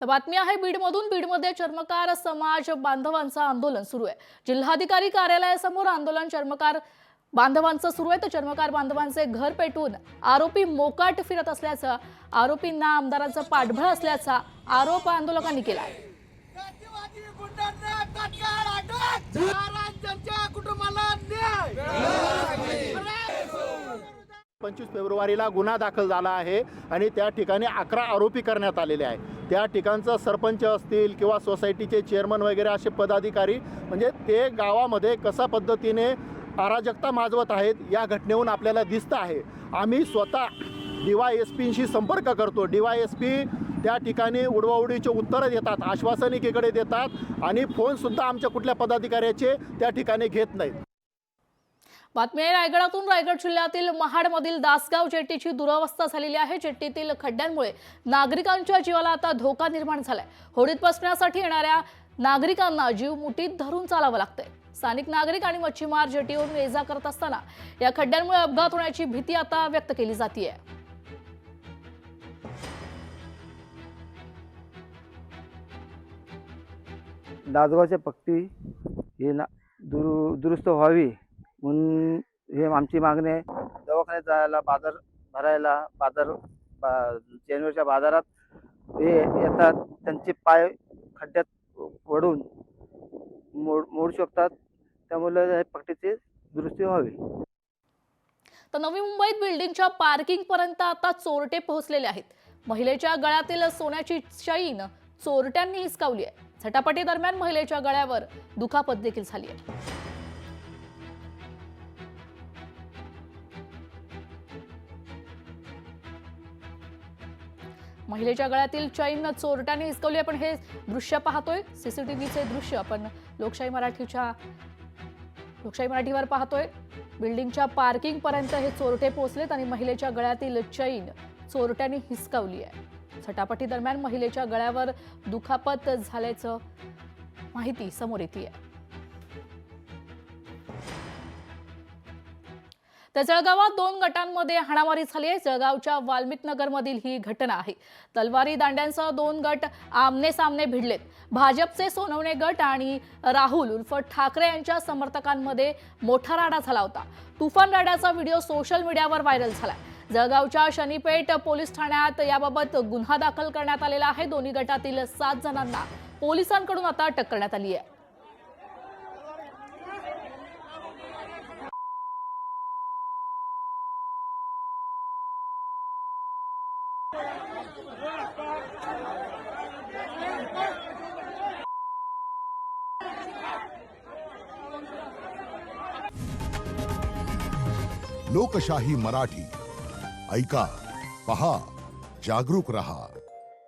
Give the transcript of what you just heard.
तर बातमी आहे बीडमधून। बीडमध्ये चर्मकार समाज बांधवांचं आंदोलन सुरू आहे। जिल्हाधिकारी कार्यालयासमोर आंदोलन चर्मकार बांधवांचं सुरू आहे। तर चर्मकार बांधवांचे घर पेटून आरोपी मोकाट फिरत असल्याचं, आरोपींना आमदारांचं पाठबळ असल्याचा आरोप आंदोलकांनी केला आहे। 25 फेब्रुवारीला गुन्हा दाखल झाला आहे आणि त्या ठिकाणी 11 आरोपी करण्यात आलेले आहे। त्या ठिकाणचा सरपंच असतील किंवा सोसायटीचे चेअरमन वगैरे असे पदाधिकारी म्हणजे ते गावामध्ये कशा पद्धतीने अराजकता माजवत आहेत या घटनेहून आपल्याला दिसतं आहे। आम्ही स्वतः DYSPशी संपर्क करतो। DYSP त्या ठिकाणी उडवाउडीचे उत्तरं देतात, आश्वासन एकीकडे देतात आणि फोनसुद्धा आमच्या कुठल्या पदाधिकाऱ्याचे त्या ठिकाणी घेत नाहीत। बातमी आहे रायगडातून। रायगड जिल्ह्यातील महाडमधील दासगाव जेट्टीची दुरवस्था झालेली आहे। जेट्टीतील खड्ड्यांमुळे नागरिकांच्या जीवाला आता धोका निर्माण झालाय। होडीत बसण्यासाठी येणाऱ्या नागरिकांना जीव मुठीत धरून चालावं लागतंय। स्थानिक नागरिक आणि मच्छीमार जेट्टीवरून ये-जा करत असताना या खड्ड्यांमुळे अपघात होण्याची भीती आता व्यक्त केली जाते। दासगावच्या पट्टी हे दुरुस्त व्हावी म्हणून हे आमची मागणी आहे। दवाखान्यात जायला, बाजार भरायला, जानेवारीच्या बाजारात हे येतात, त्यांचे पाय खड्ड्यात पडून मोडू शकतात। त्यामुळे पट्टीची दुरुस्ती व्हावी। तर नवी मुंबईत बिल्डिंगच्या पार्किंग पर्यंत आता चोरटे पोहोचलेले आहेत। महिलेच्या गळ्यातील सोन्याची चैन चोरट्यांनी हिसकावली आहे। झटापटी दरम्यान महिलेच्या गळ्यावर दुखापत देखील झाली आहे। महिलेच्या गळ्यातील चैन चोरट्यांनी हिसकावली। आपण हे दृश्य पाहतोय, सीसीटीव्हीचे दृश्य आपण लोकशाही मराठीवर पाहतोय। बिल्डिंगच्या पार्किंग पर्यंत हे चोरटे पोहोचलेत आणि महिलेच्या गळ्यातील चैन चोरट्यांनी हिसकावली आहे। झटापटी दरम्यान महिलेच्या गळ्यावर दुखापत झाल्याचं माहिती समोर येते आहे। तर जळगावात 2 गटांमध्ये हाणामारी झाली आहे। जळगावच्या वाल्मिक नगर मधील ही घटना आहे। तलवारी दांड्यांसह 2 गट आमने सामने भिडलेत। भाजपचे सोनवणे गट आणि राहुल उर्फ ठाकरे यांच्या समर्थकांमध्ये मोठा राडा झाला होता। तुफान राड्याचा व्हिडिओ सोशल मीडियावर व्हायरल झाला। जळगावच्या शनीपेठ पोलीस ठाण्यात याबाबत गुन्हा दाखल करण्यात आलेला आहे। दोन्ही गटातील 7 जणांना पोलिसांकडून आता अटक करण्यात आली आहे। लोकशाही मराठी ऐका, पहा, जागरूक रहा।